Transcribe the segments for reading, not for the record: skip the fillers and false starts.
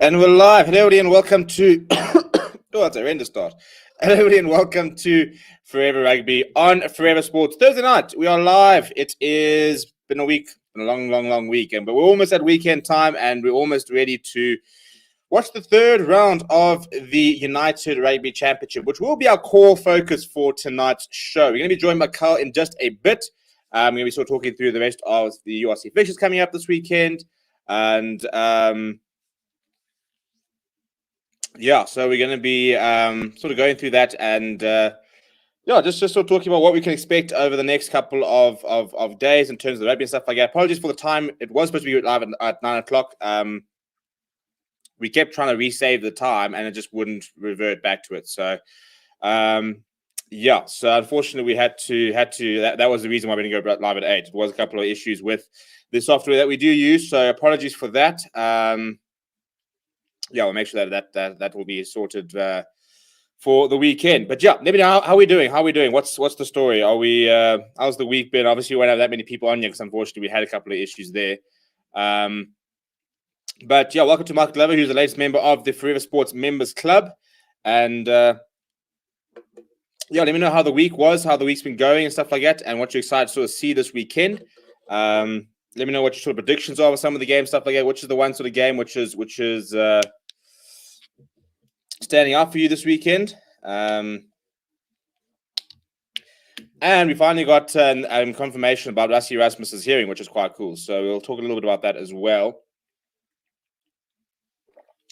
And we're live. Hello, everybody, and welcome to. Oh, that's a horrendous start. Hello, everybody, and welcome to Forever Rugby on Forever Sports Thursday night. We are live. It is been a week, been a long week, but we're almost at weekend time, and we're almost ready to watch the third round of the United Rugby Championship, which will be our core focus for tonight's show. We're going to be joined by Carl in just a bit. We're going to be sort of talking through the rest of the URC fixtures coming up this weekend, and yeah, so we're going to be sort of going through that and just sort of talking about what we can expect over the next couple of days in terms of the rugby and stuff like that. Apologies for the time. It was supposed to be live at 9 o'clock. We kept trying to resave the time and it just wouldn't revert back to it. So, so unfortunately we had to that was the reason why we didn't go live at 8. There was a couple of issues with the software that we do use. So apologies for that. We'll make sure that will be sorted for the weekend. But let me know how we're doing. How are we doing? What's the story? Are we? How's the week been? Obviously, we won't have that many people on yet because unfortunately we had a couple of issues there. But welcome to Mark Glover, who's the latest member of the Forever Sports Members Club, and let me know how the week was, how the week's been going, and stuff like that, and what you're excited to sort of see this weekend. Let me know what your sort of predictions are for some of the games, stuff like that. Which is the one sort of game which is standing out for you this weekend? And we finally got confirmation about Rassie Erasmus's hearing, which is quite cool. So we'll talk a little bit about that as well.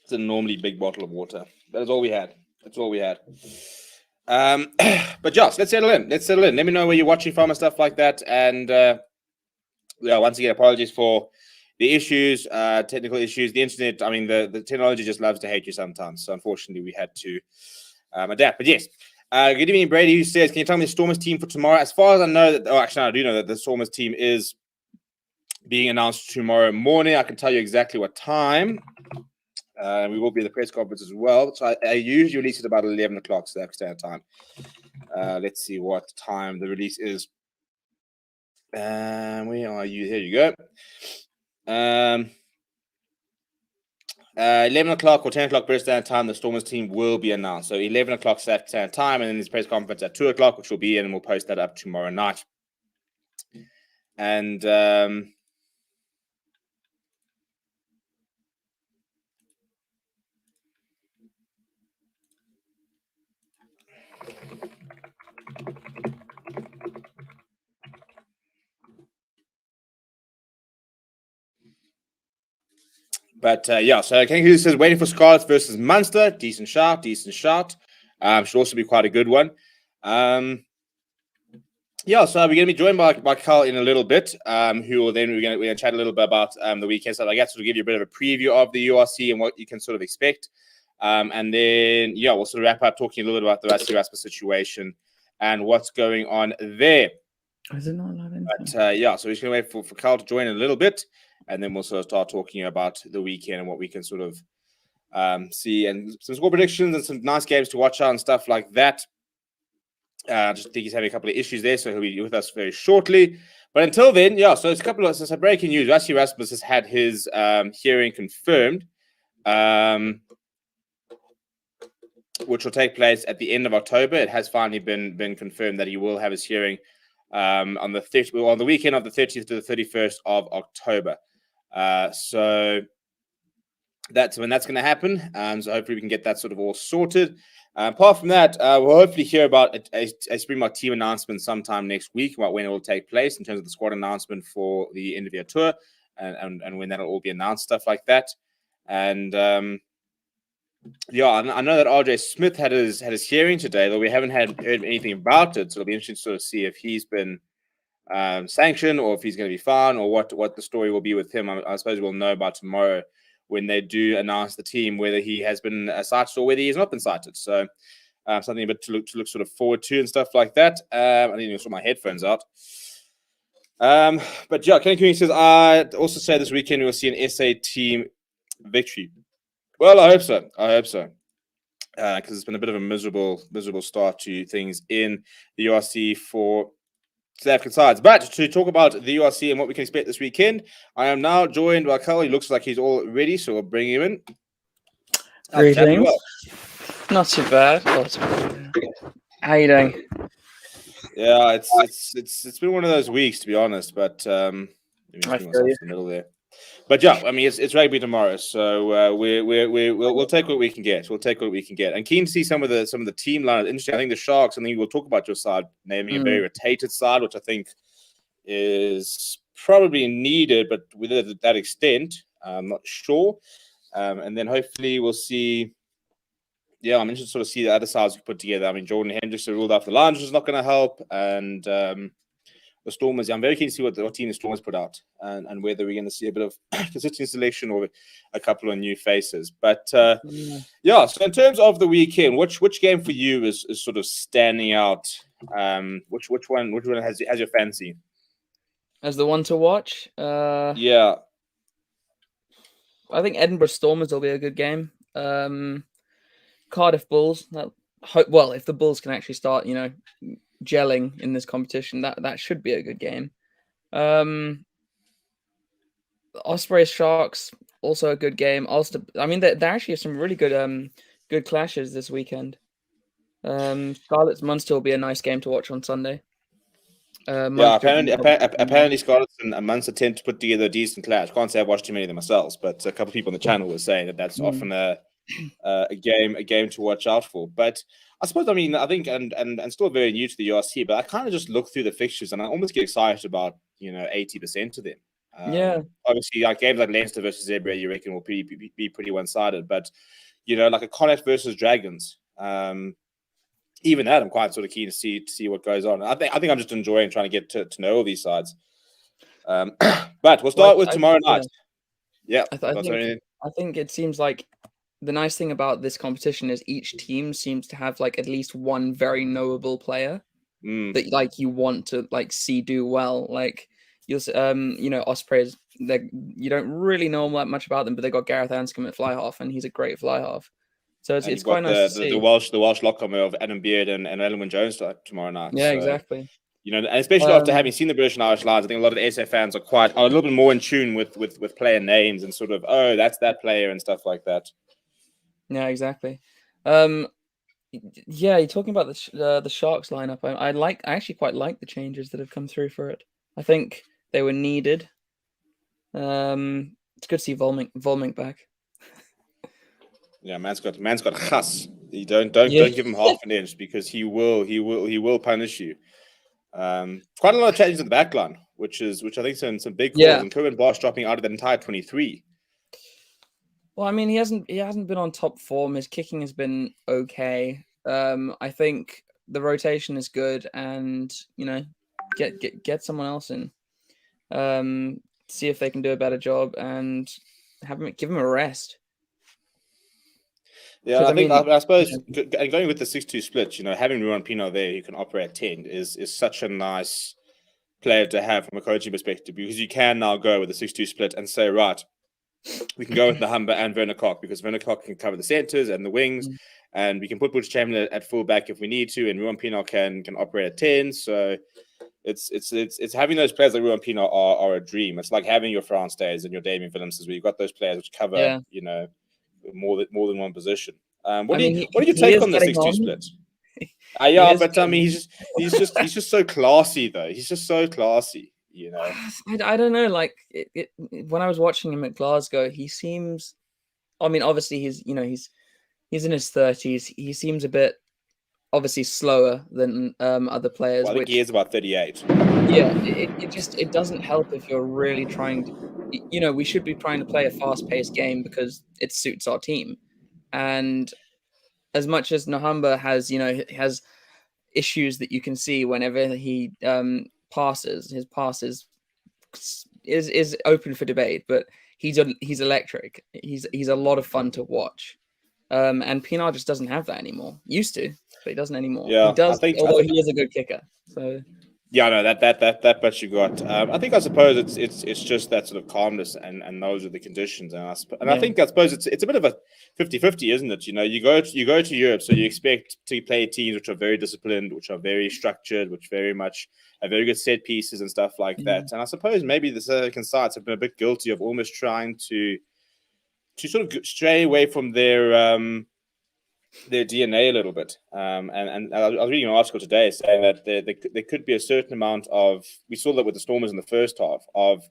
It's a normally big bottle of water. That is all we had. That's all we had. But Josh, let's settle in. Let me know where you're watching from and stuff like that. And once again, apologies for the issues, technical issues, the internet. I mean, the technology just loves to hate you sometimes. So unfortunately, we had to adapt. But yes, good evening, Brady, who says, can you tell me the Stormers team for tomorrow? As far as I know, I do know that the Stormers team is being announced tomorrow morning. I can tell you exactly what time. We will be at the press conference as well. So I usually release it about 11 o'clock, so that's standard time. Let's see what time the release is. Where are you? Here you go. 11 o'clock or 10 o'clock British Standard Time, the Stormers team will be announced. So 11 o'clock Standard Time, and then this press conference at 2 o'clock, which will be in, and we'll post that up tomorrow night. And so King Hughes says waiting for Scarlets versus Munster. Decent shot. Should also be quite a good one. So we're going to be joined by Carl in a little bit, who will then we're going to chat a little bit about the weekend. So I guess we'll give you a bit of a preview of the URC and what you can sort of expect. And then we'll sort of wrap up talking a little bit about the Rassie Erasmus situation and what's going on there. Is it not allowed? But so we're just going to wait for Carl to join in a little bit. And then we'll sort of start talking about the weekend and what we can sort of see, and some score predictions and some nice games to watch out and stuff like that. Just think he's having a couple of issues there, so he'll be with us very shortly. But until then, so it's some breaking news. Rassie Erasmus has had his hearing confirmed, which will take place at the end of October. It has finally been confirmed that he will have his hearing on the weekend of the 30th to the 31st of October. So that's when that's going to happen. So hopefully we can get that sort of all sorted. Apart from that, we'll hopefully hear about a Springbok team announcement sometime next week about when it will take place in terms of the squad announcement for the end of year tour and when that'll all be announced, stuff like that. And I know that RJ Smith had his hearing today, though we haven't heard anything about it. So it'll be interesting to sort of see if he's been sanctioned or if he's going to be fine or what the story will be with him. I suppose we'll know by tomorrow when they do announce the team whether he has been cited or whether he has not been cited. So something a bit to look sort of forward to and stuff like that. I need to sort my headphones out. But Kenny Cooney says, I also say this weekend we'll see an SA team victory. Well, I hope so. Because it's been a bit of a miserable start to things in the URC for South African sides. But to talk about the URC and what we can expect this weekend, I am now joined by Carl. He looks like he's all ready, so we'll bring him in. Greetings. Well. Not too bad. How you doing? Yeah, it's been one of those weeks, to be honest. But let me just I bring feel myself you. to the middle there. But yeah, I mean it's rugby tomorrow, so we'll take what we can get. We'll take what we can get. And keen to see some of the team line. Interesting. I think the Sharks. I think we'll talk about your side naming a very rotated side, which I think is probably needed, but within that extent, I'm not sure. And then hopefully we'll see. Yeah, I'm interested to sort of see the other sides we put together. I mean, Jordan Hendrickson ruled out the Lions, which is not going to help. And the Stormers, I'm very keen to see what team the Stormers put out and whether we're going to see a bit of consistent selection or a couple of new faces. But yeah, so in terms of the weekend, which game for you is sort of standing out? Which one has your fancy? As the one to watch, Yeah. I think Edinburgh Stormers will be a good game. Cardiff Bulls. Well, if the Bulls can actually start, gelling in this competition, that should be a good game. Ospreys Sharks, also a good game. Ulster. I mean, there actually are some really good clashes this weekend. Scarlets Munster will be a nice game to watch on Sunday. Yeah, apparently Scarlets and Munster tend to put together a decent clash. Can't say I've watched too many of them myself, but a couple of people on the channel were saying that's often a game to watch out for. But I suppose, I mean, I think and still very new to the URC, but I kind of just look through the fixtures and I almost get excited about 80% of them. Obviously, like games like Leinster versus Zebra, you reckon will be pretty one-sided, but like a Connacht versus Dragons. Even that, I'm quite sort of keen to see what goes on. I think I'm just enjoying trying to get to know all these sides. But we'll start with tomorrow night. Yeah, I think it seems like the nice thing about this competition is each team seems to have like at least one very knowable player that like you want to like see do well. Like you'll Ospreys, you don't really know much about them, but they got Gareth Anscombe at fly half, and he's a great fly half. So it's quite nice to see. The Welsh lockcomer of Adam Beard and Elwyn Jones tomorrow night. Yeah, so, exactly. And especially after having seen the British and Irish Lions, I think a lot of the SA fans are a little bit more in tune with player names and sort of, oh, that's that player and stuff like that. Yeah, exactly. Yeah, you're talking about the Sharks lineup. I actually quite like the changes that have come through for it. I think they were needed. It's good to see Volmink back. Yeah, man's got chas. You don't give him half an inch because he will punish you. Quite a lot of changes in the back line, which I think some big calls. And Cohen Bosch dropping out of the entire 23. Well, I mean, he hasn't been on top form. His kicking has been okay. I think the rotation is good, and get someone else in. See if they can do a better job and give him a rest. Yeah, I suppose going with the 6-2 split, having Ruan Pino there who can operate 10 is such a nice player to have from a coaching perspective, because you can now go with the 6-2 split and say, right, we can go with Nahamba and Werner Kok, because Werner Kok can cover the centers and the wings, and we can put Butch Chamberlain at fullback if we need to, and Ruan Pino can operate at 10. So it's having those players like Ruan Pino are a dream. It's like having your France Days and your Damien Willemses, where you've got those players which cover more than one position. What do you take on the 6-2 split? But I mean, he's just so classy though. He's just so classy, I don't know. Like when I was watching him at Glasgow, he seems. I mean, obviously he's in his 30s. He seems a bit obviously slower than other players. Well, I think he is about 38. Yeah, it doesn't help if you're really trying to. We should be trying to play a fast-paced game because it suits our team. And as much as Nahamba has issues that you can see whenever he passes, his passes is open for debate, but he's electric. He's a lot of fun to watch. And Pinar just doesn't have that anymore. Used to, but he doesn't anymore. Yeah, he does, although he is a good kicker. So. Yeah, no, that much you got. I suppose it's just that sort of calmness and those are the conditions, I suppose it's a bit of a 50-50, isn't it? You go to Europe, so you expect to play teams which are very disciplined, which are very structured, which very much have very good set pieces and stuff like that. And I suppose maybe the South African sides have been a bit guilty of almost trying to to sort of stray away from their DNA a little bit. And I was reading an article today saying that there could be a certain amount of, we saw that with the Stormers in the first half, of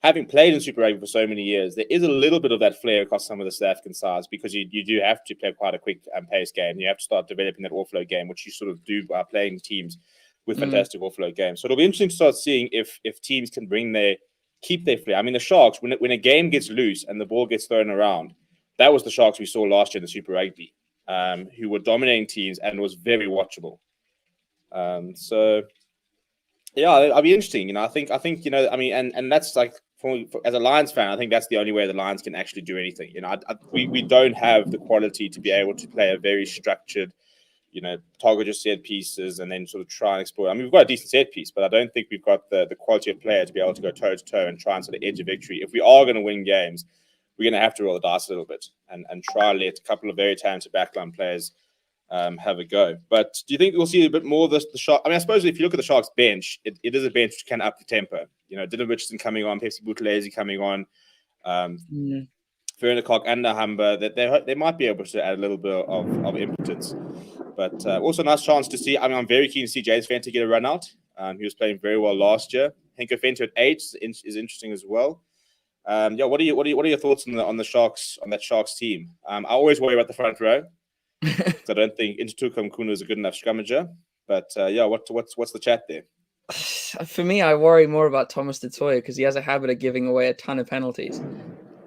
having played in Super Rugby for so many years, there is a little bit of that flair across some of the South African sides, because you do have to play quite a quick pace game. You have to start developing that offload game, which you sort of do by playing teams with fantastic offload games. So it'll be interesting to start seeing if teams can keep their flair. I mean, the Sharks, when a game gets loose and the ball gets thrown around, that was the Sharks we saw last year in the Super Rugby, who were dominating teams and was very watchable. So yeah, it'll be interesting. I think and that's like, as a Lions fan, I think that's the only way the Lions can actually do anything. We don't have the quality to be able to play a very structured, target your set pieces and then sort of try and explore. I mean, we've got a decent set piece, but I don't think we've got the quality of player to be able to go toe to toe and try and sort of edge a victory. If we are going to win games, we're going to have to roll the dice a little bit and try and let a couple of very talented backline players have a go. But do you think we'll see a bit more of the Sharks? I mean, I suppose if you look at the Sharks bench, it is a bench which can up the tempo. Dylan Richardson coming on, Pepsi Buthelezi coming on, Vernicock and Nahamba, that they might be able to add a little bit of impotence. But also a nice chance to see. I mean, I'm very keen to see James Fenter get a run out. He was playing very well last year. Henko Fenter at 8 is interesting as well. What are your thoughts on the Sharks, on that Sharks team? I always worry about the front row. I don't think Intutuka Mkunu is a good enough scrummager. But what's the chat there? For me, I worry more about Thomas du Toit because he has a habit of giving away a ton of penalties.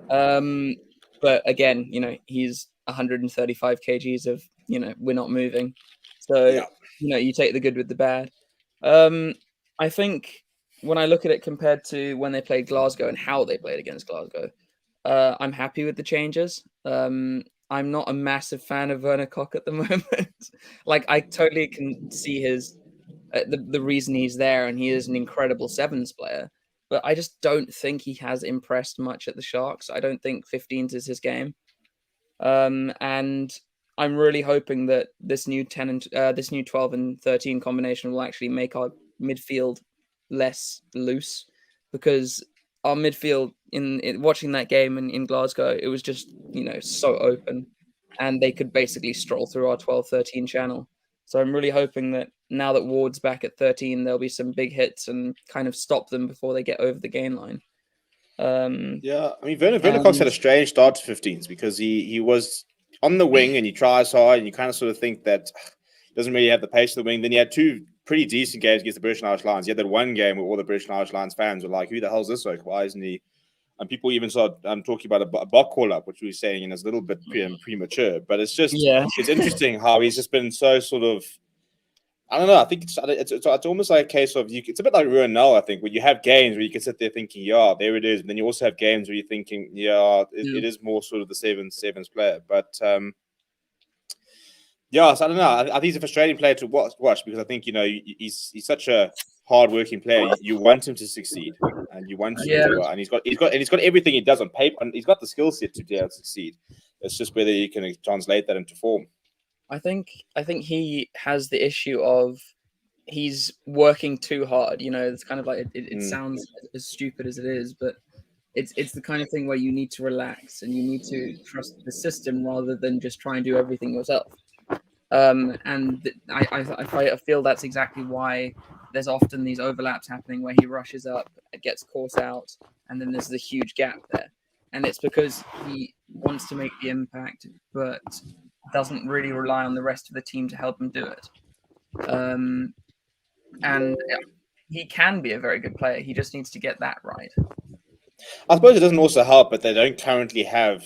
But again, he's 135 kgs of, we're not moving. So, you take the good with the bad. I think when I look at it compared to when they played Glasgow and how they played against Glasgow, I'm happy with the changes. I'm not a massive fan of Werner Koch at the moment. Like, I totally can see the reason he's there, and he is an incredible sevens player. But I just don't think he has impressed much at the Sharks. I don't think 15s is his game. And I'm really hoping that this new 12 and 13 combination will actually make our midfield less loose, because our midfield in watching that game in Glasgow, it was just, so open, and they could basically stroll through our 12-13 channel. So I'm really hoping that now that Ward's back at 13, there'll be some big hits and kind of stop them before they get over the gain line. I mean, Werner Cox had a strange start to 15s because he was on the wing and he tries hard and you kind of sort of think that he doesn't really have the pace of the wing. Then he had 2 pretty decent games against the British and Irish Lions. He had that one game where all the British and Irish Lions fans were like, who the hell's this like? Why isn't he? And people even started talking about a Bok call-up, which we were saying is a little bit premature. But it's just, it's interesting how he's just been so sort of, I don't know. I think it's almost like a case of it's a bit like Ruanel, I think, where you have games where you can sit there thinking, yeah, there it is. And then you also have games where you're thinking, it is more sort of the sevens player. But so I don't know. I think he's a frustrating player to watch because I think he's such a hard-working player. You want him to succeed, and you want him to, and he's got everything he does on paper, and he's got the skill set to be able to succeed. It's just whether you can translate that into form. I think he has the issue of he's working too hard. It's kind of like it sounds as stupid as it is, but it's the kind of thing where you need to relax and you need to trust the system rather than just try and do everything yourself. And I feel that's exactly why there's often these overlaps happening where he rushes up, gets caught out, and then there's a huge gap there. And it's because he wants to make the impact, but doesn't really rely on the rest of the team to help him do it. And he can be a very good player. He just needs to get that right. I suppose it doesn't also help, but they don't currently have,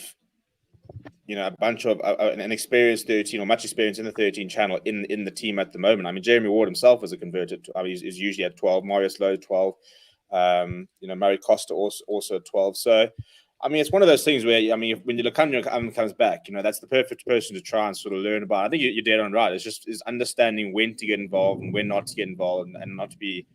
a bunch of an experienced 13 or much experience in the 13 channel in the team at the moment. I mean, Jeremy Ward himself is a converted. He's usually at 12. Marius Lowe 12. Murray Costa also at 12. So, I mean, it's one of those things where, I mean, when Lukhanyo comes back, that's the perfect person to try and sort of learn about. I think you're dead on right. It's understanding when to get involved and when not to get involved and not to be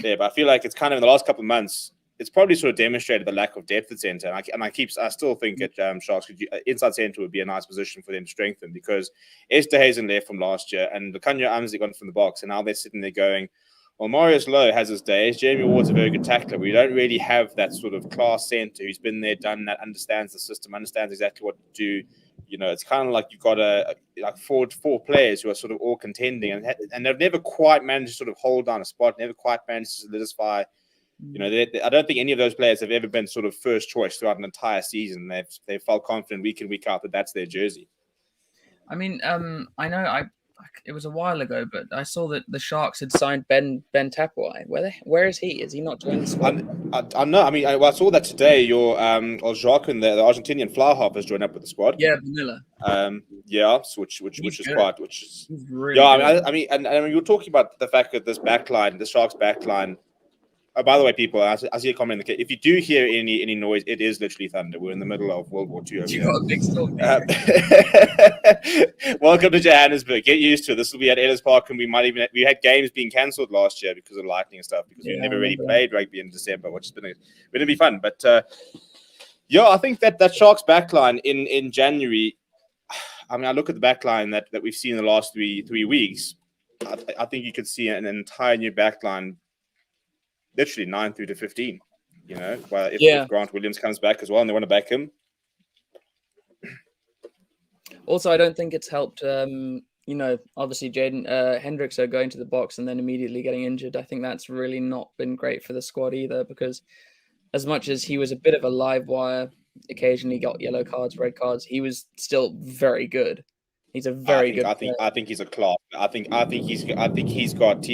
there. But I feel like it's kind of in the last couple of months, it's probably sort of demonstrated the lack of depth at centre. And I still think that Sharks inside centre would be a nice position for them to strengthen because Esterhuizen left from last year and Lukhanyo Amzi gone from the box. And now they're sitting there going, Well, Marius Lowe has his days. Jeremy Ward's a very good tackler. We don't really have that sort of class centre who's been there, done that, understands the system, understands exactly what to do. It's kind of like you've got like four players who are sort of all contending, and they've never quite managed to sort of hold down a spot, never quite managed to solidify. I don't think any of those players have ever been sort of first choice throughout an entire season. They've felt confident week in, week out that that's their jersey. I mean, I know it was a while ago, but I saw that the Sharks had signed Ben Tapuai. Where is he? Is he not joined the squad? I know. I mean, I saw that today. Your Jacques, the Argentinian fly half, has joined up with the squad. Yeah, Vanilla. Yeah, which is quite, which is really yeah. I mean, you're talking about the fact that this backline, the Sharks backline. Oh, by the way, people, I see a comment. If you do hear any noise, it is literally thunder. We're in the middle of World War II. You got a big storm. Welcome to Johannesburg. Get used to it. This will be at Ellis Park, and we had games being cancelled last year because of lightning and stuff. Because we never really played rugby in December, which has going to be fun. But I think that Sharks backline in January. I mean, I look at the backline that we've seen in the last three weeks. I think you could see an entire new backline. Literally 9 through to 15, if Grant Williams comes back as well and they want to back him. Also, I don't think it's helped, obviously Jaden Hendricks are going to the box and then immediately getting injured. I think that's really not been great for the squad either, because as much as he was a bit of a live wire, occasionally got yellow cards, red cards, he was still very good. He's a very good player. I think he's a class. I think he's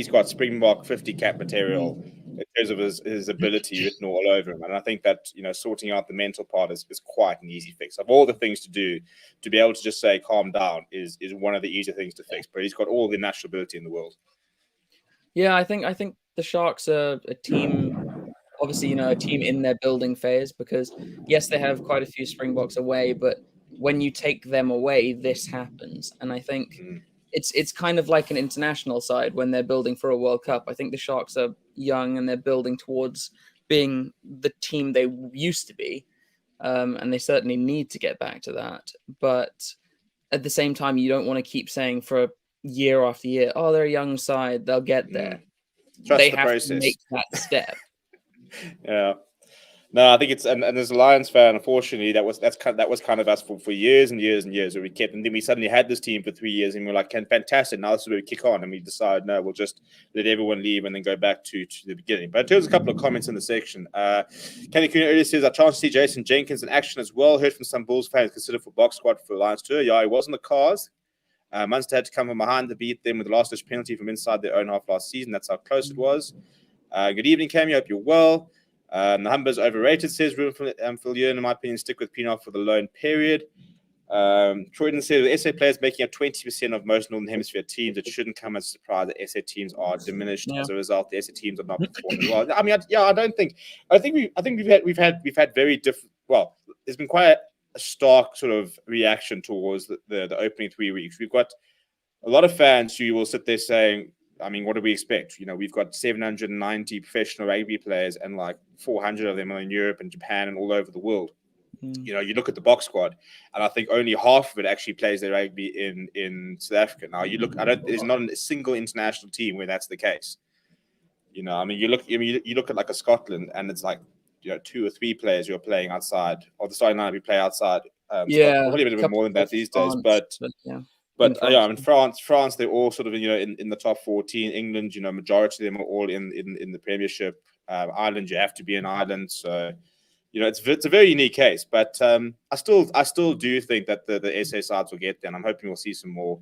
got Springbok 50 cap material. In terms of his ability written all over him. And I think that, sorting out the mental part is quite an easy fix. Of all the things to do, to be able to just say, calm down is one of the easier things to fix. But he's got all the natural ability in the world. Yeah, I think the Sharks are a team, obviously, a team in their building phase, because yes, they have quite a few Springboks away, but when you take them away, this happens. And I think it's kind of like an international side when they're building for a World Cup. I think the Sharks are young and they're building towards being the team they used to be. And they certainly need to get back to that. But at the same time, you don't want to keep saying for year after year, oh, they're a young side, they'll get there. They have to make that step. Yeah. No, I think it's and as a Lions fan, unfortunately, that was kind of us for years and years and years, where we kept, and then we suddenly had this team for 3 years, and we're like, fantastic. Now this is where we kick on, and we decide, no, we'll just let everyone leave and then go back to the beginning. But in terms of a couple of comments in the section, Kenny Kuhn earlier says, I chance to see Jason Jenkins in action as well. Heard from some Bulls fans considered for box squad for the Lions tour. Yeah, he was on the cars. Munster had to come from behind to beat them with the last ditch penalty from inside their own half last season. That's how close it was. Good evening, Cammy. Hope you're well. The Humber's overrated, says Ruben Fillion. In my opinion, stick with Pienaar for the loan period. Troyden says, with SA players making up 20% of most Northern Hemisphere teams, it shouldn't come as a surprise that SA teams are diminished. As a result, the SA teams are not performing well. I mean, I think we've had very different. Well, there's been quite a stark sort of reaction towards the opening 3 weeks. We've got a lot of fans who will sit there saying, I mean, what do we expect? We've got 790 professional rugby players, and like 400 of them are in Europe and Japan and all over the world. You look at the box squad, and I think only half of it actually plays their rugby in South Africa. Now, there's not a single international team where that's the case. I mean, you look at like a Scotland, and it's like 2 or 3 players who are playing outside, or the starting line we play outside. Probably a bit more than that these days, but yeah. But in France, they're all sort of in the top 14. England, majority of them are all in the Premiership. Ireland, you have to be in Ireland, so it's a very unique case. But I still do think that the SA sides will get there, and I'm hoping we'll see some more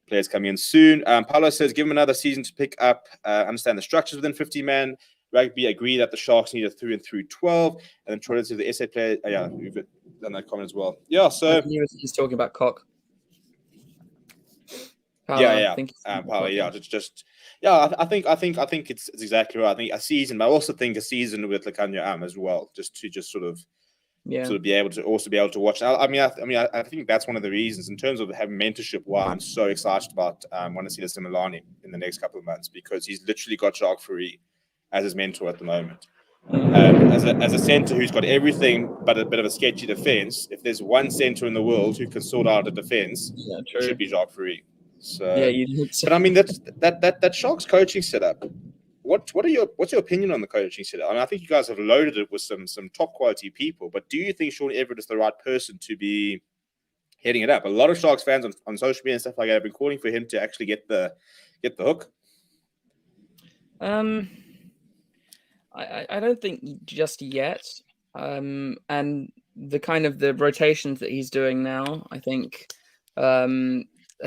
players coming in soon. Paulo says, give them another season to pick up, understand the structures within 50-man rugby. Agree that the Sharks need a through and through 12, and then try to the SA player. We've done that comment as well. Yeah, so he's talking about Cock. Paulo, I think it's exactly right. I think a season, but I also think a season with Lekanya as well, just to sort of be able to watch. I think that's one of the reasons in terms of having mentorship why I'm so excited about want to see the Simelane in the next couple of months, because he's literally got Jacques Fourie as his mentor at the moment. As a centre who's got everything but a bit of a sketchy defence, if there's one centre in the world who can sort out a defence, it should be Jacques Fourie. So, but I mean that Sharks coaching setup, what's your opinion on the coaching setup? I mean, I think you guys have loaded it with some top quality people, but do you think Sean Everett is the right person to be heading it up? A lot of Sharks fans on social media and stuff like that have been calling for him to actually get the hook. I don't think just yet. And the kind of the rotations that he's doing now, I think, are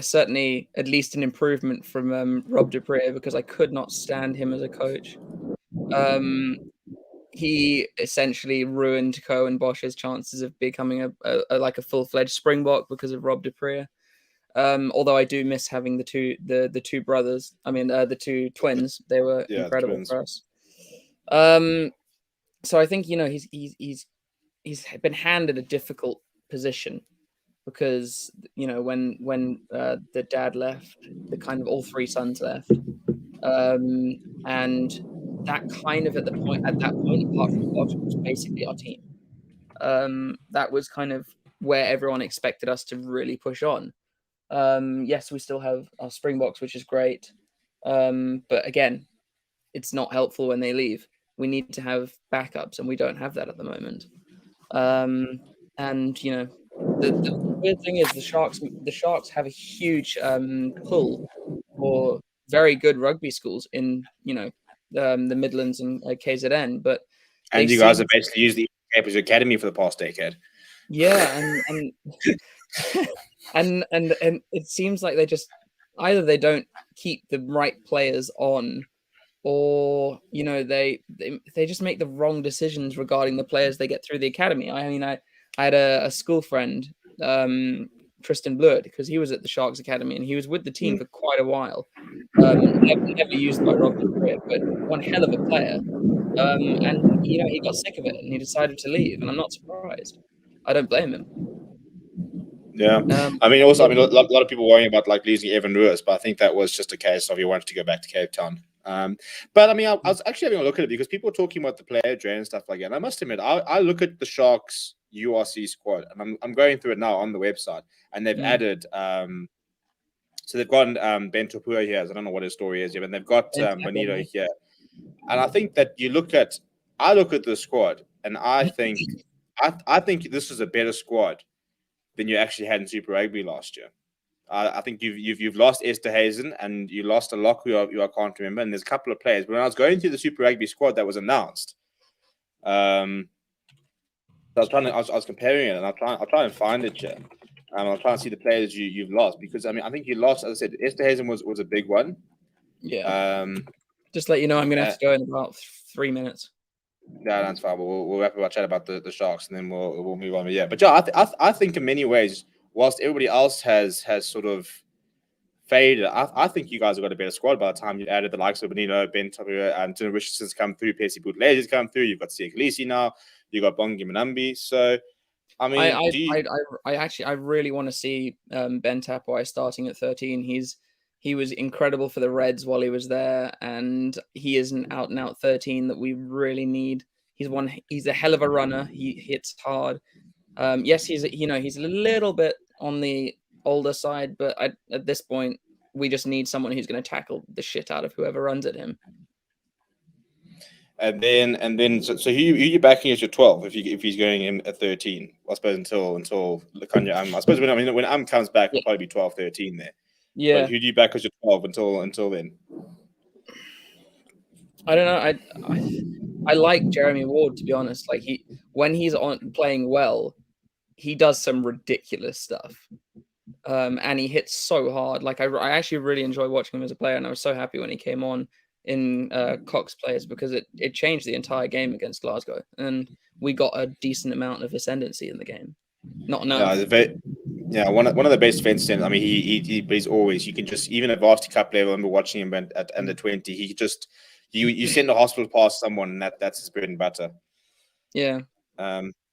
certainly at least an improvement from Rob Dupree, because I could not stand him as a coach. He essentially ruined Cohen Bosch's chances of becoming a full-fledged Springbok because of Rob Dupree. Although I do miss having the two brothers. I mean, the two twins. They were incredible for us. So I think he's been handed a difficult position, because when the dad left, the kind of all three sons left, and that kind of at that point, apart from Bosch, was basically our team. That was kind of where everyone expected us to really push on. Yes, we still have our Springboks, which is great, but again, it's not helpful when they leave. We need to have backups, and we don't have that at the moment. And the weird thing is the Sharks have a huge pull for very good rugby schools in the Midlands and KZN, but you guys have basically used the Capers Academy for the past decade. Yeah, and it seems like they just either they don't keep the right players on, or they just make the wrong decisions regarding the players they get through the academy. I mean, I had a school friend, Tristan Blurt, because he was at the Sharks Academy and he was with the team for quite a while. Never used by Rob Dupree, but one hell of a player. And he got sick of it and he decided to leave, and I'm not surprised. I don't blame him. Yeah, I mean, a lot of people worrying about like losing Evan Lewis, but I think that was just a case of he wanted to go back to Cape Town. But I mean, I was actually having a look at it because people were talking about the player drain and stuff like that. And I must admit, I look at the Sharks URC squad, and I'm going through it now on the website, and they've added. So they've got Ben Topua here. I don't know what his story is yet, but they've got Bonito here, and I think that I look at the squad, and I think this is a better squad than you actually had in Super Rugby last year. I think you've lost Esterhuizen and you lost a lock who I can't remember, and there's a couple of players. But when I was going through the Super Rugby squad that was announced, I was comparing it, and I'll try and find it here. I'll try and see the players you've lost, because I mean I think you lost, as I said, Esterhuizen was a big one. Yeah. Just let you know, I'm going to have to go in about 3 minutes. Yeah, that's fine. We'll wrap up our chat about the Sharks, and then we'll move on. But yeah, but yeah, I think in many ways, whilst everybody else has sort of faded, I think you guys have got a better squad by the time you added the likes of Bonito, Ben Tapia, and Tino Richardson's come through, Percy Bootlege's come through. You've got Sia Khaleesi now. You've got Bongi Manambi. So, I mean, I really want to see Ben Tapia starting at 13. He was incredible for the Reds while he was there, and he is an out-and-out 13 that we really need. He's a hell of a runner. He hits hard. Yes, he's a little bit on the older side, but at this point, we just need someone who's going to tackle the shit out of whoever runs at him. And then, so who you backing as your 12 if he's going in at 13? I suppose until Lekanya. I suppose when comes back, it'll probably be 12, 13 there. Yeah. But who do you back as your 12 until then? I don't know. I like Jeremy Ward, to be honest. Like when he's on playing well, he does some ridiculous stuff. And he hits so hard. Like I actually really enjoy watching him as a player, and I was so happy when he came on in Cox Players, because it changed the entire game against Glasgow, and we got a decent amount of ascendancy in the game. Not enough. One of the best defense. I mean, he's always, you can just, even at Varsity Cup level, I remember watching him at under 20. He just you send a hospital past someone, and that's his bread and butter. Yeah.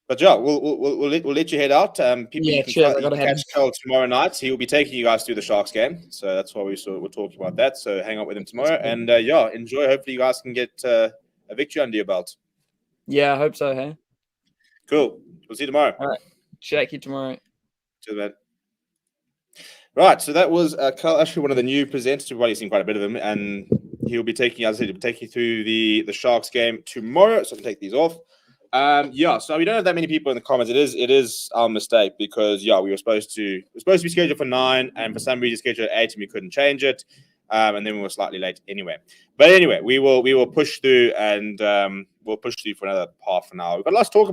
But yeah, we'll let you head out. People, yeah, you can catch Carl tomorrow night. He will be taking you guys through the Sharks game, so that's why we're talking about that. So hang out with him tomorrow, and enjoy. Hopefully, you guys can get a victory under your belt. Yeah, I hope so. Hey. Cool. We'll see you tomorrow. All right. Check you tomorrow. Cheers, man. Right, so that was Carl Ashley, one of the new presenters. Everybody's seen quite a bit of him, and he'll be taking, as I said, he'll be taking you through the Sharks game tomorrow, so I can take these off. So we don't have that many people in the comments. It is our mistake because we were supposed to be scheduled for 9, and for some reason scheduled at 8, and we couldn't change it. And then we were slightly late anyway. But anyway, we will push through, and we'll push through for another half an hour. We've got lots to talk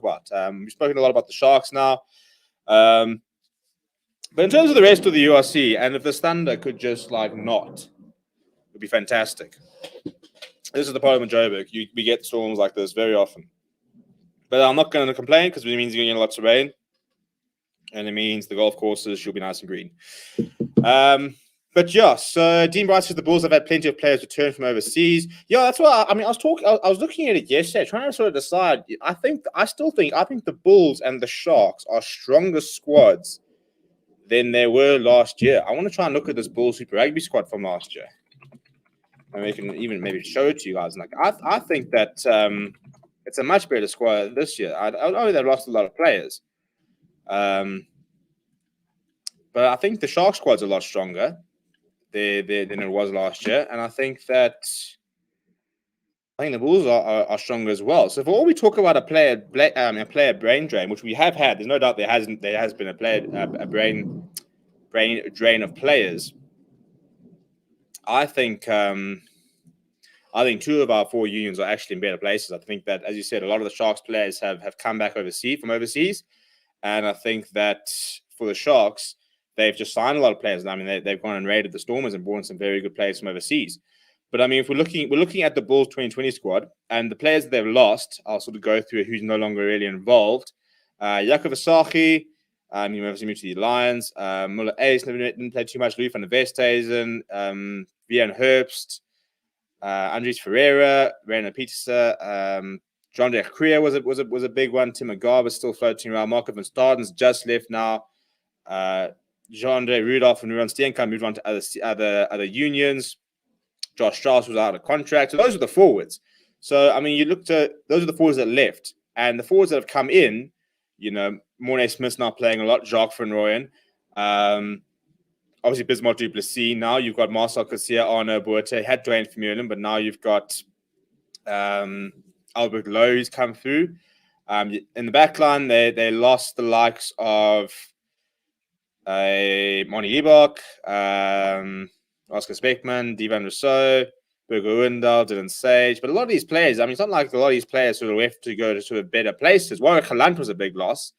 about. We've spoken a lot about the Sharks now. But in terms of the rest of the URC, and if the Thunder could just not, it would be fantastic. This is the problem with Joburg. We get storms like this very often. But I'm not going to complain because it means you're going to get lots of rain. And it means the golf courses should be nice and green. So Dean Bright says the Bulls have had plenty of players return from overseas. Yeah, that's what I was looking at it yesterday, trying to sort of decide. I think the Bulls and the Sharks are stronger squads than they were last year. I want to try and look at this Bulls Super Rugby squad from last year. And we can even maybe show it to you guys. I think that it's a much better squad this year. I know they've lost a lot of players. But I think the Sharks squad's a lot stronger than it was last year. And I think the Bulls are stronger as well. So if all we talk about a player brain drain, which we have had, there's no doubt there has been a brain drain of players. I think 2 of our 4 unions are actually in better places. I think that, as you said, a lot of the Sharks players have come back from overseas. And I think that for the Sharks, they've just signed a lot of players. I mean, they've gone and raided the Stormers and brought in some very good players from overseas. But I mean, if we're looking at the Bulls 2020 squad and the players that they've lost, I'll sort of go through who's no longer really involved. Jakob Asaki, he obviously moved to the Lions. Muller Ace didn't play too much. Louis van der Westhuizen, Vian Herbst, Andries Ferreira, Reina Pieterse, John de Krier was a big one. Tim Agar was still floating around. Marco van Staden's just left now. Jean-Andre Rudolph and Ruan Steenkamp moved on to other unions. Josh Strauss was out of contract. So those are the forwards. So, I mean, those are the forwards that left. And the forwards that have come in, Mornay Smith's now playing a lot. Jacques Van Rooyen. Obviously, Bismarck du Plessis. Now you've got Marcel Cassia, Arno Boete. Had Dwayne Vermeulen, but now you've got Albert Lowe who's come through. In the back line, they lost the likes of Moni Ebok, Oscar Speckman, Divan Rousseau, Berger Wendell, Dylan Sage. But a lot of these players, I mean, it's not like a lot of these players sort of left to go to sort of better places. Warwick Galant was a big loss.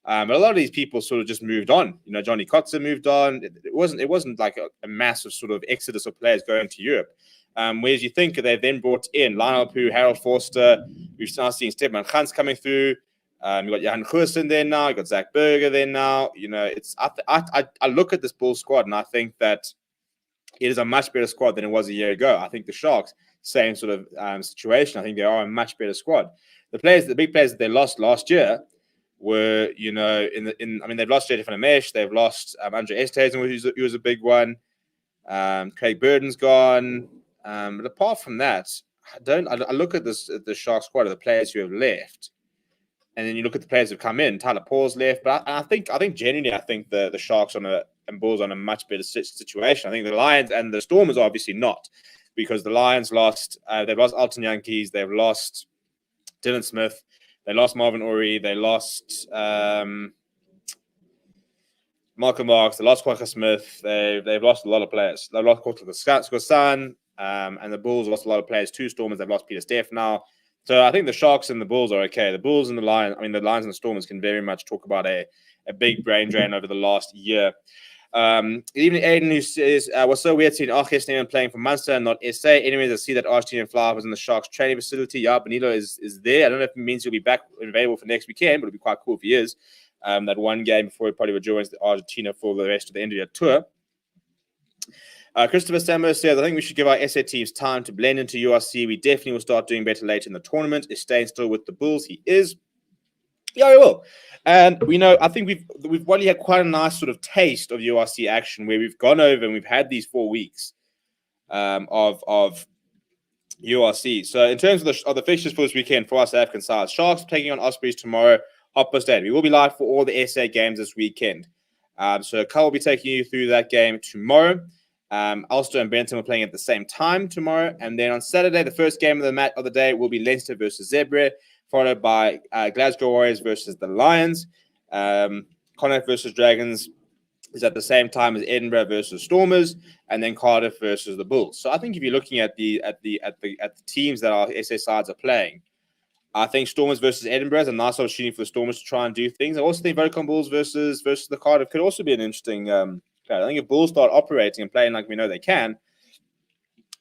But a lot of these people sort of just moved on. Johnny Kotze moved on. It wasn't like a massive sort of exodus of players going to Europe. Whereas you think they've then brought in Lionel Pooh, Harold Forster. We've now seen Stefan Gans coming through. You've got Johan Goosen there now. You've got Zach Berger there now. I look at this Bulls squad and I think that it is a much better squad than it was a year ago. I think the Sharks, same sort of situation. I think they are a much better squad. The big players that they lost last year were, they've lost Jay van der Mesh. They've lost Andre Esthuizen, who was a big one. Craig Burden's gone. But apart from that, I look at the Sharks squad of the players who have left. And then you look at the players who've come in. Tyler Paul's left, but I think genuinely, the Sharks and Bulls on a much better situation. I think the Lions and the Stormers are obviously not, because the Lions lost. They've lost Alton Yankees. They've lost Dylan Smith. They lost Marvin Ory. They lost Malcolm Marks. They lost Quacker Smith. They've lost a lot of players. They've lost Skosan, and the Bulls lost a lot of players. 2 Stormers. They've lost Peter Steff now. So I think the Sharks and the Bulls are okay. The Bulls and the Lions, the Lions and the Stormers can very much talk about a big brain drain over the last year. Even Aiden, who says, was so weird seeing Argentinian playing for Munster and not SA. Anyways, I see that Argentinian Flower was in the Sharks training facility. Yeah, Benito is there. I don't know if it means he'll be back available for next weekend, but it'll be quite cool if he is. That one game before he probably rejoins the Argentina for the rest of the end of the tour. Christopher Samos says, I think we should give our SA teams time to blend into URC. We definitely will start doing better later in the tournament. Is staying still with the Bulls? He is. Yeah, he will. And I think we've already had quite a nice sort of taste of URC action where we've gone over and we've had these 4 weeks of URC. So in terms of the fixtures for this weekend for our South African side, Sharks taking on Ospreys tomorrow, Hopper. We will be live for all the SA games this weekend. So Carl will be taking you through that game tomorrow. Ulster and Benton are playing at the same time tomorrow. And then on Saturday, the first game of the day will be Leinster versus Zebre, followed by Glasgow Warriors versus the Lions. Connacht versus Dragons is at the same time as Edinburgh versus Stormers, and then Cardiff versus the Bulls. So I think if you're looking at the teams that our SA sides are playing, I think Stormers versus Edinburgh is a nice opportunity for the Stormers to try and do things. I also think Vodacom Bulls versus the Cardiff could also be an interesting. I think if Bulls start operating and playing like we know they can,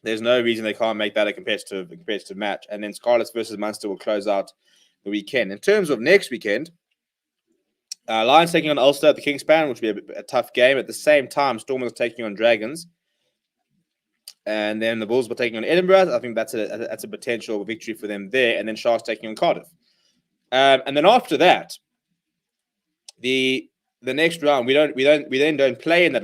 there's no reason they can't make that a competitive match. And then Scarlets versus Munster will close out the weekend. In terms of next weekend, Lions taking on Ulster at the Kingspan, which will be a tough game. At the same time, Stormers are taking on Dragons. And then the Bulls were taking on Edinburgh. I think that's a potential victory for them there. And then Sharks taking on Cardiff. And then after that, the next round we don't play in the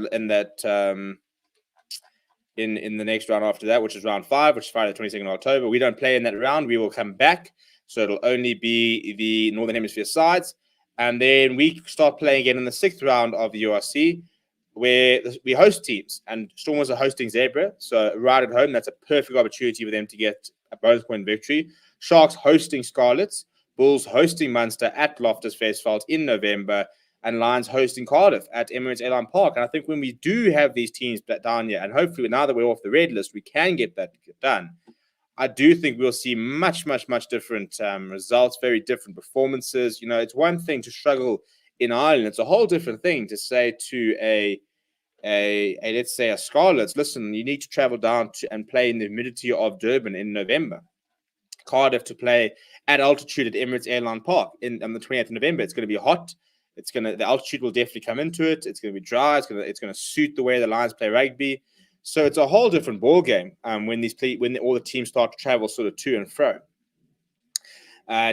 next round after that, which is round 5, which is Friday the 22nd of October. We don't play in that round. We will come back, so it'll only be the Northern Hemisphere sides, and then we start playing again in the 6th round of the URC, where we host teams, and Stormers are hosting Zebra, so right at home, that's a perfect opportunity for them to get a bonus point victory. Sharks hosting Scarlets, Bulls hosting Munster at Loftus Versfeld in November, and Lions hosting Cardiff at Emirates Airline Park. And I think when we do have these teams down here, and hopefully now that we're off the red list, we can get that done, I do think we'll see much, much, much different results, very different performances. You know, it's one thing to struggle in Ireland. It's a whole different thing to say to a let's say a Scarlets, listen, you need to travel down and play in the humidity of Durban in November. Cardiff to play at altitude at Emirates Airline Park on the 28th of November. It's going to be hot. The altitude will definitely come into it. It's going to be dry. It's going to suit the way the Lions play rugby. So it's a whole different ball game when all the teams start to travel sort of to and fro.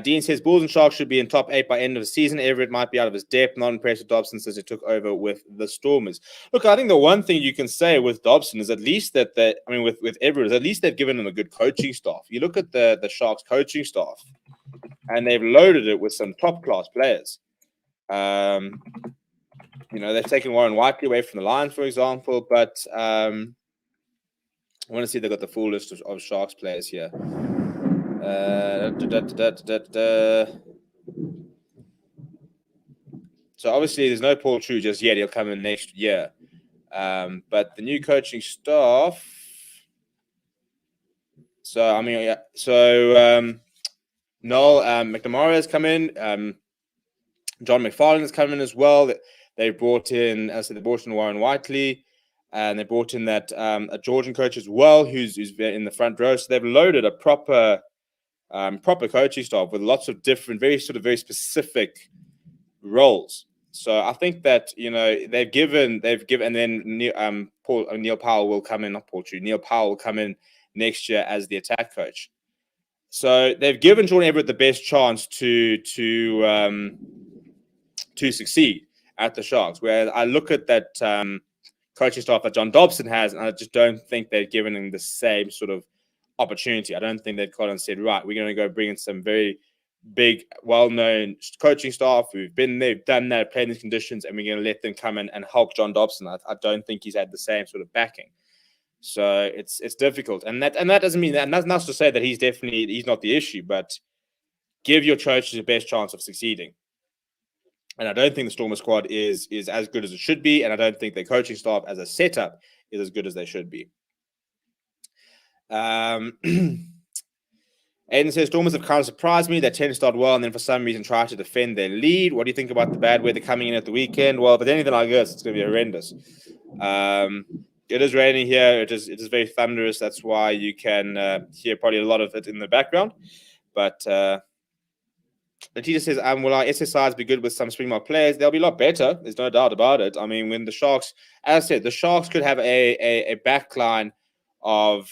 Dean says Bulls and Sharks should be in top 8 by end of the season. Everett might be out of his depth. Not impressed with Dobson since he took over with the Stormers. Look, I think the one thing you can say with Dobson is at least with Everett, is at least they've given him a good coaching staff. You look at the Sharks coaching staff, and they've loaded it with some top class players. They've taken Warren Whiteley away from the Lions, for example, but I want to see if they've got the full list of Sharks players here. So obviously there's no Paul True just yet. He'll come in next year. But the new coaching staff. Noel McNamara has come in. John McFarlane has come in as well. They brought in, as I said, Warren Whiteley, and they brought in that a Georgian coach as well, who's in the front row. So they've loaded a proper coaching staff with lots of different, very specific roles. So I think that they've given, and then Neil Powell will come in, not Paul True. Neil Powell will come in next year as the attack coach. So they've given Jordan Everett the best chance to succeed at the Sharks. Where I look at that coaching staff that John Dobson has, and I just don't think they've given him the same sort of opportunity. I don't think they've gone and said, right, we're going to go bring in some very big, well-known coaching staff who've been there, done that, played in these conditions, and we're going to let them come in and help John Dobson. I don't think he's had the same sort of backing. So it's difficult. And that doesn't mean that, and that's not to say that he's not the issue, but give your coaches the best chance of succeeding. And I don't think the Stormer squad is as good as it should be, and I don't think their coaching staff as a setup is as good as they should be. Aiden says Stormers have kind of surprised me. They tend to start well and then for some reason try to defend their lead. What do you think about the bad weather coming in at the weekend? Well, if it's anything like this, it's going to be horrendous. It is raining here. It is very thunderous. That's why you can hear probably a lot of it in the background. But Letitia says, will our SSIs be good with some Springbok players? They'll be a lot better. There's no doubt about it. I mean, when the Sharks, as I said, the Sharks could have a backline of,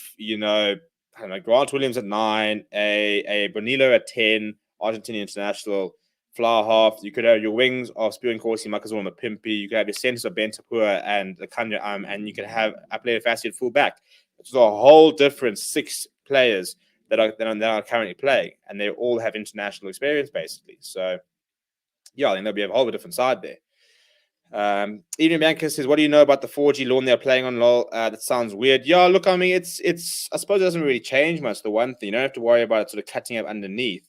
Grant Williams at 9, a Bonillo at 10, Argentinian international, flower half. You could have your wings of Spew and Corsi, Makazuma Mapimpi. You could have your centers of Bentapur and the Kanya and you could have a player Fassi at fullback. It's a whole different 6 players that are currently playing, and they all have international experience, basically. So, yeah, I think there'll be a whole different side there. Evening Bianca says, "What do you know about the 4G lawn they're playing on?" LOL. That sounds weird. Yeah, look, I mean, it's. I suppose it doesn't really change much. The one thing you don't have to worry about it sort of cutting up underneath.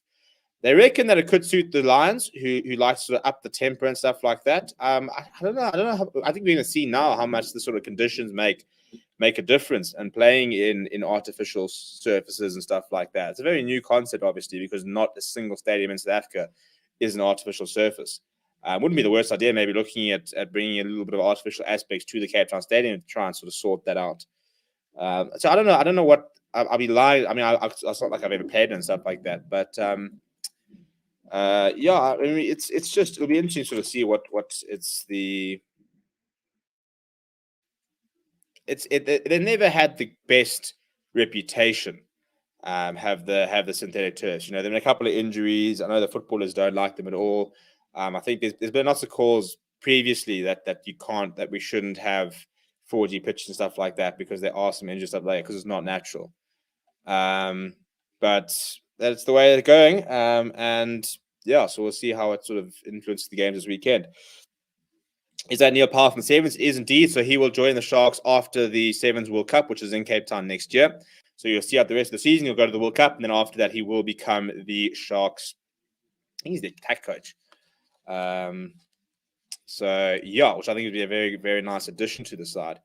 They reckon that it could suit the Lions, who like to sort of up the tempo and stuff like that. I don't know. I don't know. I think we're going to see now how much the sort of conditions make a difference and playing in artificial surfaces and stuff like that. It's a very new concept, obviously, because not a single stadium in South Africa is an artificial surface. Wouldn't be the worst idea, maybe looking at bringing a little bit of artificial aspects to the Cape Town Stadium to try and sort of sort that out. So I don't know. I don't know what I'll be lying. I mean, it's not like I've ever played and stuff like that. But yeah, I mean, it's just it'll be interesting to sort of see what it's the. They never had the best reputation. Have the synthetic turfs. You know, there have been a couple of injuries. I know the footballers don't like them at all. I think there's been lots of calls previously that we shouldn't have 4G pitches and stuff like that because there are some injuries stuff there because it's not natural. But that's the way it's going. And yeah, so we'll see how it sort of influences the games this weekend. Is that Neil Powell from the Sevens? Is indeed. So he will join the Sharks after the Sevens World Cup, which is in Cape Town next year. So you'll see out the rest of the season. He'll go to the World Cup, and then after that, he will become the Sharks. I think he's the attack coach. So yeah, which I think would be a very, very nice addition to the side.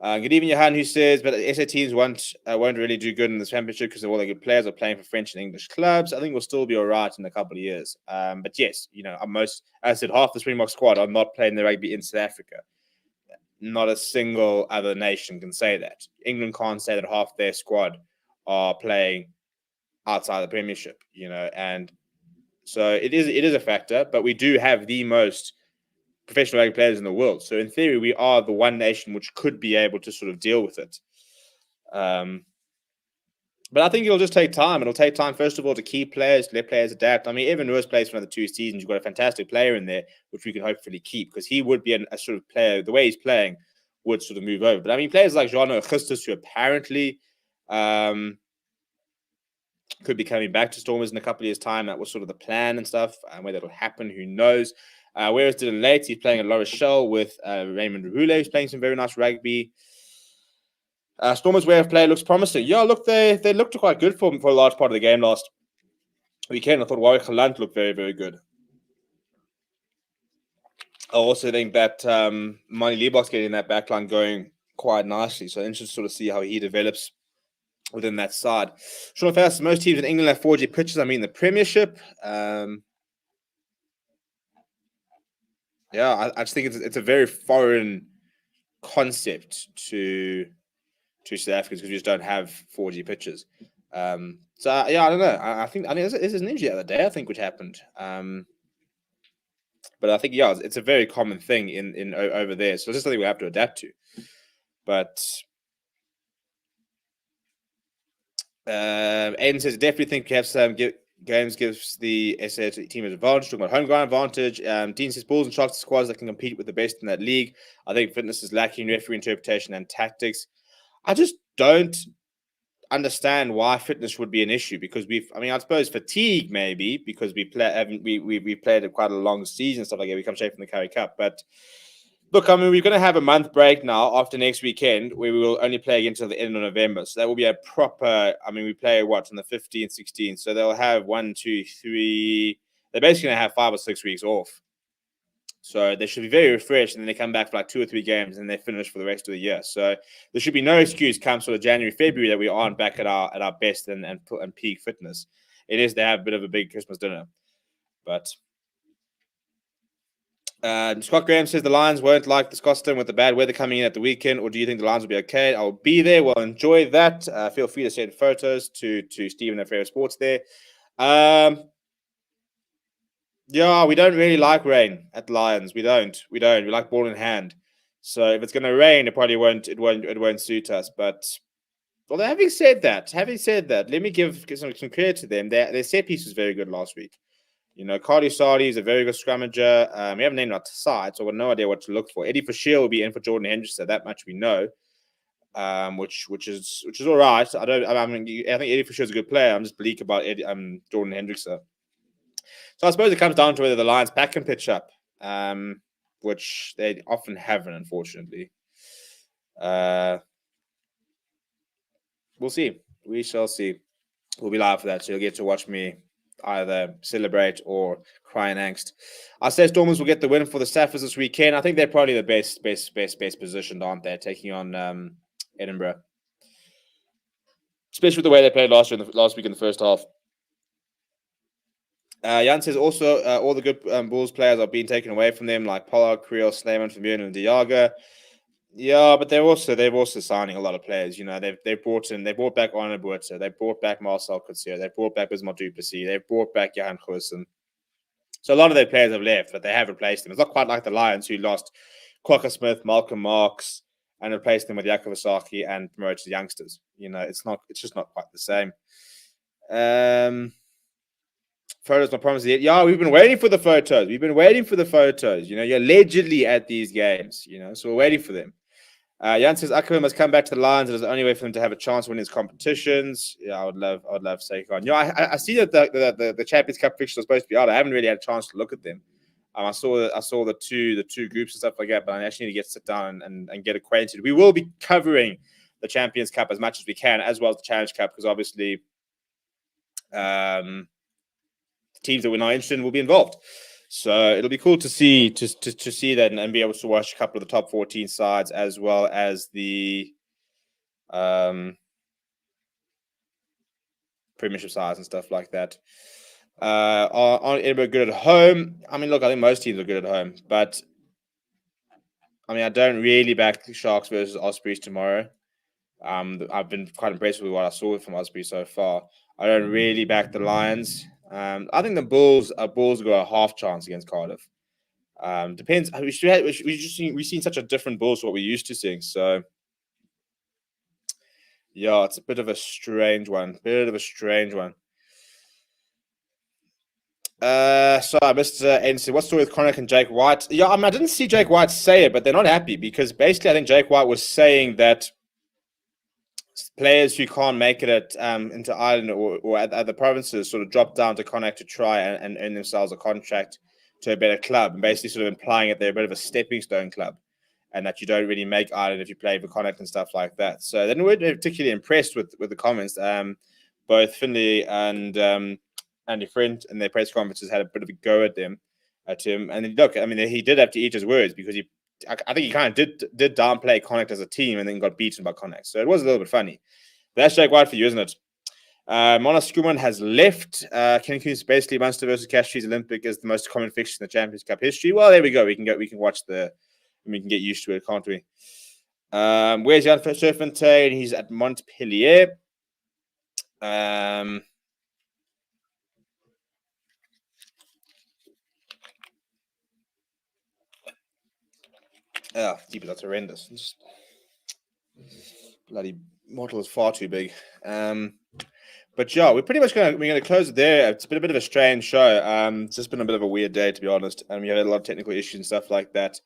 Good evening, Johan, who says, but SA teams won't really do good in this championship because all the good players are playing for French and English clubs. I think we'll still be all right in a couple of years. But yes, you know, as I said, half the Springbok squad are not playing the rugby in South Africa. Not a single other nation can say that. England can't say that half their squad are playing outside the Premiership, you know, and so it is a factor, but we do have the most professional rugby players in the world. So in theory, we are the one nation which could be able to sort of deal with it. But I think it'll just take time. It'll take time, first of all, to keep players, let players adapt. I mean, Evan Lewis plays for another 2 seasons. You've got a fantastic player in there, which we can hopefully keep because he would be a sort of player, the way he's playing would sort of move over. But I mean, players like Jean Augustus, who apparently could be coming back to Stormers in a couple of years' time. That was sort of the plan and stuff. And whether it'll happen, who knows? Whereas Dylan Late, he's playing at La Rochelle with Raymond Rule, who's playing some very nice rugby. Stormers' way of play looks promising. Yeah, look, they looked quite good for a large part of the game last weekend. I thought Warwick Galant looked very, very good. I also think that Mani Liebach's getting that backline going quite nicely. So interested to sort of see how he develops within that side. Sean Fast, most teams in England have 4G pitches. I mean, the Premiership. Yeah, I just think it's a very foreign concept to South Africans because we just don't have 4G pitches. So yeah, I don't know. I think this is an injury the other day, I think, which happened. But I think yeah, it's a very common thing in over there. So it's just something we have to adapt to. But Aiden says, definitely think you have some games gives the SA team an advantage. Talking about home ground advantage. Dean says, Bulls and Sharks squads that can compete with the best in that league. I think fitness is lacking, referee interpretation and tactics. I just don't understand why fitness would be an issue because I suppose fatigue maybe because we played quite a long season, stuff like that. We come straight from the Currie Cup. But look, I mean, we're going to have a month break now after next weekend where we will only play again until the end of November. So that will be a proper, I mean, we play on the 15th, 16th. So they'll have 1, 2, 3. They're basically going to have 5 or 6 weeks off. So they should be very refreshed, and then they come back for like 2 or 3 games, and they finish for the rest of the year. So there should be no excuse come sort of January, February that we aren't back at our best and peak fitness. It is to have a bit of a big Christmas dinner, but Scott Graham says the Lions won't like the Scotstoun with the bad weather coming in at the weekend, or do you think the Lions will be okay? I'll be there. We'll enjoy that. Feel free to send photos to Stephen at Fair Sports there. Yeah, we don't really like rain at the Lions. We don't. We like ball in hand. So if it's going to rain, it probably won't. It won't suit us. But well, having said that, let me give some credit to them. Their set piece was very good last week. You know, Cardi Sardi is a very good scrummager. We haven't named our side, so we've no idea what to look for. Eddie Fisher will be in for Jordan Hendrickson. That much we know. Which is all right. I think Eddie Fisher is a good player. I'm just bleak about Jordan Hendrickson. So I suppose it comes down to whether the Lions pack and pitch up. which they often haven't, unfortunately. We'll see. We shall see. We'll be live for that, so you'll get to watch me either celebrate or cry in angst. I say Stormers will get the win for the Saffers this weekend. I think they're probably the best positioned, aren't they? Taking on Edinburgh, especially with the way they played last week in the first half. Jan says also all the good Bulls players are being taken away from them, like Pollard, Creel, Slayman, Fabian, and Diaga. Yeah, but they're also signing a lot of players. You know, they brought back Arne Buerta, they brought back Marcel Coetzee, they brought back Bismarck Duplessis, they brought back Johan Goosen. So a lot of their players have left, but they have replaced them. It's not quite like the Lions, who lost Quokka Smith, Malcolm Marks, and replaced them with Jakov Asaki and promoted youngsters. You know, it's just not quite the same. Photos not promised yet. Yeah, we've been waiting for the photos. You know, you're allegedly at these games, you know, so we're waiting for them. Jan says Akaba must come back to the Lions. It is the only way for them to have a chance to win his competitions. Yeah, I would love to take on. You know, I see that the Champions Cup fixtures are supposed to be out. I haven't really had a chance to look at them. I saw the two groups and stuff like that, but I actually need to sit down and get acquainted. We will be covering the Champions Cup as much as we can, as well as the Challenge Cup, because obviously teams that we're not interested in will be involved. So it'll be cool to see that and be able to watch a couple of the top 14 sides, as well as the Premiership sides and stuff like that. Are Edinburgh good at home? I mean, look, I think most teams are good at home, but I mean, I don't really back the Sharks versus Ospreys tomorrow. I've been quite impressed with what I saw from Ospreys so far. I don't really back the Lions. I think the Bulls got a half chance against Cardiff. Depends. We've seen such a different Bulls to what we're used to seeing. So yeah, it's a bit of a strange one. Sorry, Mr. N. What's the story with Connacht and Jake White? Yeah, I mean, I didn't see Jake White say it, but they're not happy because basically I think Jake White was saying that players who can't make it into Ireland or at other provinces sort of drop down to Connacht to try and earn themselves a contract to a better club, and basically sort of implying that they're a bit of a stepping stone club and that you don't really make Ireland if you play for Connacht and stuff like that. So they weren't particularly impressed with the comments. Both Finlay and Andy Friend in their press conferences had a bit of a go at them, at him. And look, I mean, he did have to eat his words because I think he kind of did downplay Connacht as a team and then got beaten by Connacht. So it was a little bit funny. But that's Jake White for you, isn't it? Mona Skuman has left. Ken Coons basically Munster versus Castries Olympic is the most common fixture in the Champions Cup history. Well, there we go. We can watch we can get used to it, can't we? Where's Jan Surfentane? He's at Montpellier. Oh, that's horrendous. Bloody model is far too big. But yeah, we're pretty much we're gonna close it there. It's been a bit of a strange show. It's just been a bit of a weird day, to be honest. And we had a lot of technical issues and stuff like that.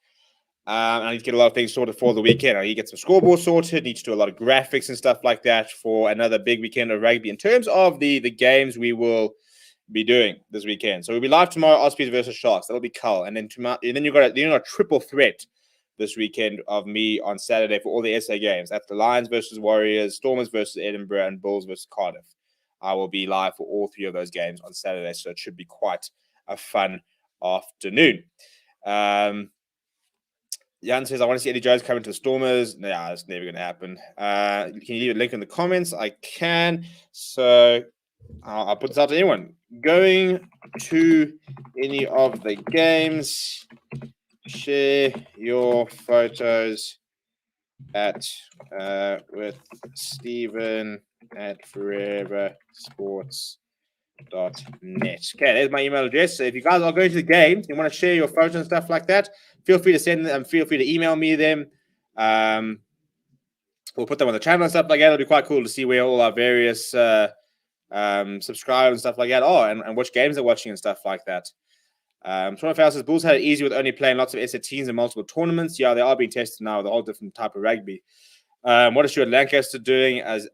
I need to get a lot of things sorted for the weekend. I need to get some scoreboard sorted. Need to do a lot of graphics and stuff like that for another big weekend of rugby. In terms of the games we will be doing this weekend, so we'll be live tomorrow. Ospreys versus Sharks. That'll be Cull, and then tomorrow, and then you've got a triple threat this weekend of me on Saturday for all the SA games. That's the Lions versus Warriors, Stormers versus Edinburgh, and Bulls versus Cardiff. I will be live for all three of those games on Saturday, so it should be quite a fun afternoon. Jan says, I want to see Eddie Jones coming to the Stormers. Nah, that's never going to happen. Can you leave a link in the comments? I can. So I'll put this out to anyone. Going to any of the games, share your photos with Stephen at foreversports.net. Okay, there's my email address. So if you guys are going to the game, you want to share your photos and stuff like that, feel free to send them. Feel free to email me them. We'll put them on the channel and stuff like that. It'll be quite cool to see where all our various subscribers and stuff like that are and which games they're watching and stuff like that. Tournament says Bulls had it easy with only playing lots of SA teams in multiple tournaments. Yeah, they are being tested now with a whole different type of rugby. What is Stuart Lancaster doing? As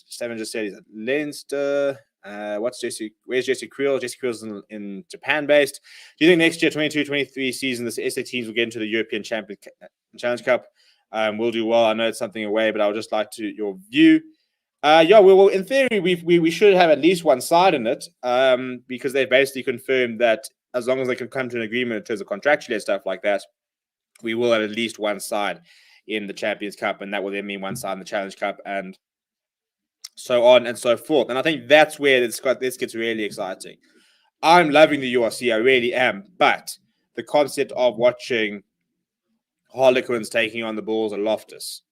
Stephen just said, he's at Leinster. Where's Jesse Creel? Jesse Creel's in Japan based. Do you think next year, 22-23 season, the SA teams will get into the European Challenge Cup? We'll do well. I know it's something away, but I would just like your view. Well, in theory, we should have at least one side in it, because they basically confirmed that as long as they can come to an agreement in terms of contractually and stuff like that, we will have at least one side in the Champions Cup, and that will then mean one side in the Challenge Cup, and so on and so forth. And I think that's where this gets really exciting. I'm loving the URC, I really am, but the concept of watching Harlequins taking on the Bulls and Loftus,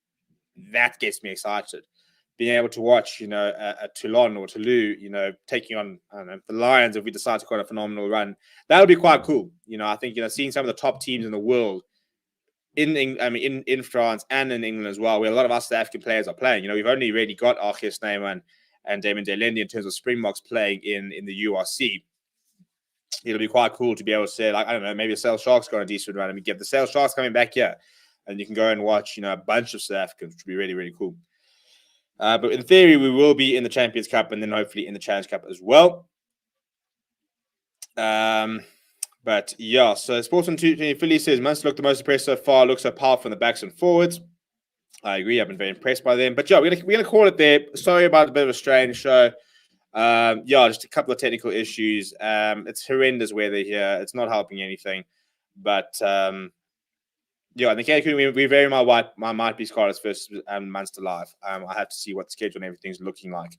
that gets me excited. Being able to watch, a Toulon or Toulouse, taking on, I don't know, the Lions, if we decide to go on a phenomenal run, that would be quite cool. I think, seeing some of the top teams in the world in France and in England as well, where a lot of our South African players are playing. We've only really got Archie Snyman and Damon Delendi in terms of Springboks playing in the URC. It'll be quite cool to be able to say, like, I don't know, maybe a Sale Sharks got a decent run, and we get the Sale Sharks coming back here, and you can go and watch, a bunch of South Africans, which would be really, really cool. But in theory, we will be in the Champions Cup and then hopefully in the Challenge Cup as well. But yeah, so Sportsman 220 Philly says Munster looked the most impressed so far. Looks so powerful in the backs and forwards. I agree. I've been very impressed by them. But yeah, we're gonna call it there. Sorry about a bit of a strange show. Just a couple of technical issues. It's horrendous weather here. It's not helping anything. But I think we very might be Scarlet's first Munster live. I have to see what the schedule and everything's looking like.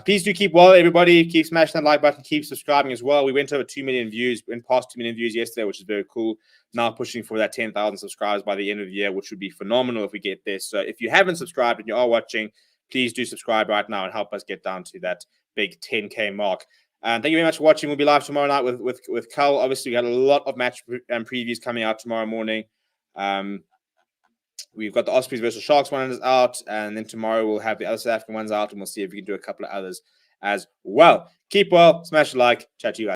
Please do keep well, everybody. Keep smashing that like button. Keep subscribing as well. We went over 2 million views, went past 2 million views yesterday, which is very cool. Now pushing for that 10,000 subscribers by the end of the year, which would be phenomenal if we get there. So if you haven't subscribed and you are watching, please do subscribe right now and help us get down to that big 10K mark. Thank you very much for watching. We'll be live tomorrow night with Carl. Obviously, we got a lot of match previews coming out tomorrow morning. We've got the Ospreys versus Sharks one out, and then tomorrow we'll have the other South African ones out, and we'll see if we can do a couple of others as well. Keep well, smash a like, chat to you guys.